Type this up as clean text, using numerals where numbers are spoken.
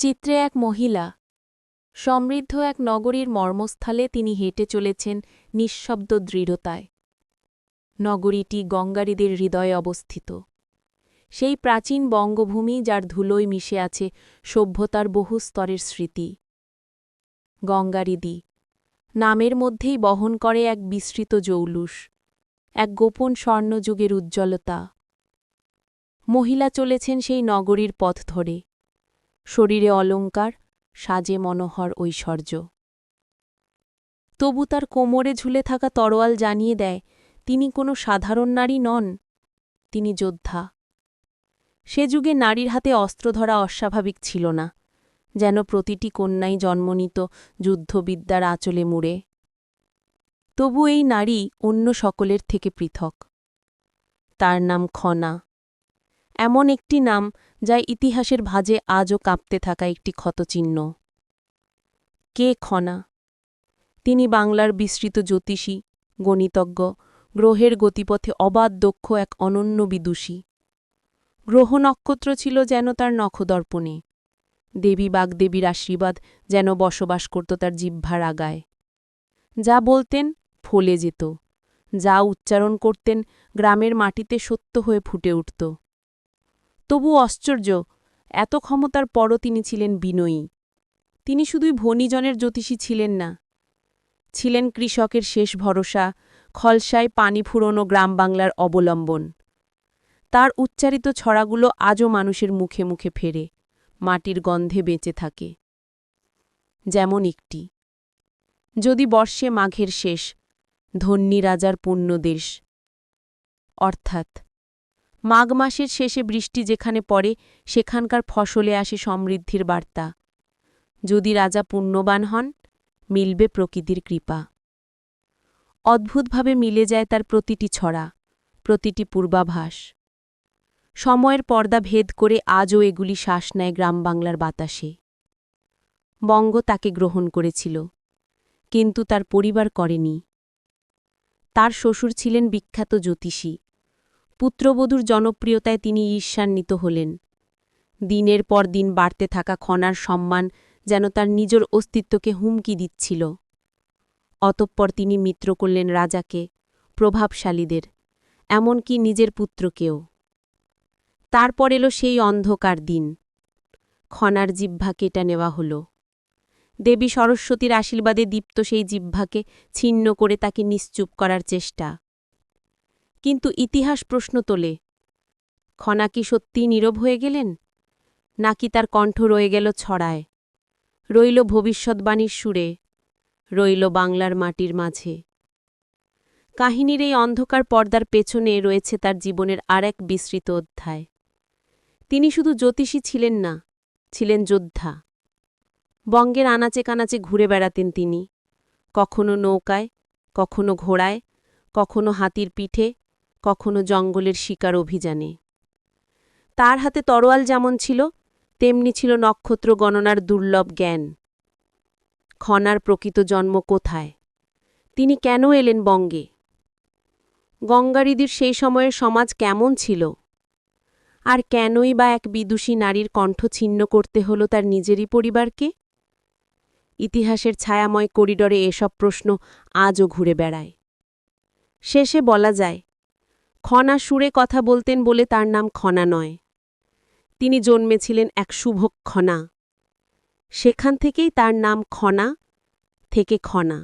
চিত্রে এক মহিলা সমৃদ্ধ এক নগরীর মর্মস্থলে তিনি হেঁটে চলেছেন নিঃশব্দ দৃঢ়তায়। নগরীটি গঙ্গারীদের হৃদয়ে অবস্থিত, সেই প্রাচীন বঙ্গভূমি যার ধুলোয় মিশে আছে সভ্যতার বহু স্তরের স্মৃতি। গঙ্গারিদি নামের মধ্যেই বহন করে এক বিস্তৃত জৌলুস, এক গোপন স্বর্ণযুগের উজ্জ্বলতা। মহিলা চলেছেন সেই নগরীর পথ ধরে, শরীরে অলঙ্কার, সাজে মনোহর ঐশ্বর্য। তবু তার কোমরে ঝুলে থাকা তরোয়াল জানিয়ে দেয় তিনি কোনো সাধারণ নারী নন, তিনি যোদ্ধা। সে যুগে নারীর হাতে অস্ত্র ধরা অস্বাভাবিক ছিল না, যেন প্রতিটি কন্যাই জন্ম নিত যুদ্ধবিদ্যার আঁচলে মুড়ে। তবু এই নারী অন্য সকলের থেকে পৃথক। তার নাম খনা, এমন একটি নাম যা ইতিহাসের ভাঁজে আজও কাঁপতে থাকা একটি ক্ষতচিহ্ন। কে খনা? তিনি বাংলার বিস্তৃত জ্যোতিষী, গণিতজ্ঞ, গ্রহের গতিপথে অবাধ দক্ষ এক অনন্য বিদুষী। গ্রহ নক্ষত্র ছিল যেন তার নখদর্পণে, দেবী বাগদেবীর আশীর্বাদ যেন বসবাস করত তার জিহ্বার আগায়। যা বলতেন ফলে যেত, যা উচ্চারণ করতেন গ্রামের মাটিতে সত্য হয়ে ফুটে উঠত। তবু আশ্চর্য, এত ক্ষমতার পরও তিনি ছিলেন বিনয়ী। তিনি শুধুই ভণিজনের জ্যোতিষী ছিলেন না, ছিলেন কৃষকের শেষ ভরসা, খলসায় পানি ফুরোনো গ্রাম বাংলার অবলম্বন। তার উচ্চারিত ছড়াগুলো আজও মানুষের মুখে মুখে ফেরে, মাটির গন্ধে বেঁচে থাকে। যেমন একটি: যদি বর্ষে মাঘের শেষ, ধন্যী রাজার পুণ্যদেশ। অর্থাৎ মাঘ মাসের শেষে বৃষ্টি যেখানে পড়ে সেখানকার ফসলে আসে সমৃদ্ধির বার্তা। যদি রাজা পুণ্যবান হন, মিলবে প্রকৃতির কৃপা। অদ্ভুতভাবে মিলে যায় তার প্রতিটি ছড়া, প্রতিটি পূর্বাভাস। সময়ের পর্দা ভেদ করে আজও এগুলি শ্বাস নেয় গ্রাম বাংলার বাতাসে। বঙ্গ তাকে গ্রহণ করেছিল, কিন্তু তার পরিবার করেনি। তার শ্বশুর ছিলেন বিখ্যাত জ্যোতিষী, পুত্রবধূর জনপ্রিয়তায় তিনি ঈর্ষান্বিত হলেন। দিনের পর দিন বাড়তে থাকা খনার সম্মান যেন তার নিজের অস্তিত্বকে হুমকি দিচ্ছিল। অতঃপর তিনি মিত্র করলেন রাজাকে, প্রভাবশালীদের, এমনকি নিজের পুত্রকেও। তারপর এলো সেই অন্ধকার দিন। খনার জিহ্বা কেটে নেওয়া হল। দেবী সরস্বতীর আশীর্বাদে দীপ্ত সেই জিহ্বাকে ছিন্ন করে তাকে নিশ্চুপ করার চেষ্টা। কিন্তু ইতিহাস প্রশ্ন তোলে, খনা কি সত্যিই নীরব হয়ে গেলেন, নাকি তার কণ্ঠ রয়ে গেল ছড়ায়, রইল ভবিষ্যৎবাণীর সুরে, রইল বাংলার মাটির মাঝে। কাহিনীর এই অন্ধকার পর্দার পেছনে রয়েছে তার জীবনের আর এক বিস্তৃত অধ্যায়। তিনি শুধু জ্যোতিষী ছিলেন না, ছিলেন যোদ্ধা। বঙ্গের আনাচে কানাচে ঘুরে বেড়াতেন তিনি, কখনো নৌকায়, কখনো ঘোড়ায়, কখনো হাতির পিঠে, কখনো জঙ্গলের শিকার অভিযানে। তার হাতে তরোয়াল যেমন ছিল, তেমনি ছিল নক্ষত্র গণনার দুর্লভ জ্ঞান। খনার প্রকৃত জন্ম কোথায়? তিনি কেন এলেন বঙ্গে? গঙ্গারিদির সেই সময়ের সমাজ কেমন ছিল? আর কেনই বা এক বিদুষী নারীর কণ্ঠ ছিন্ন করতে হল তার নিজেরই পরিবারকে? ইতিহাসের ছায়াময় করিডরে এসব প্রশ্ন আজও ঘুরে বেড়ায়। শেষে বলা যায়, খনা সুরে কথা বলতেন বলে তার নাম খনা নয়। তিনি জন্মেছিলেন এক শুভক্ষণা। সেখান থেকেই তার নাম খনা, থেকে খনা।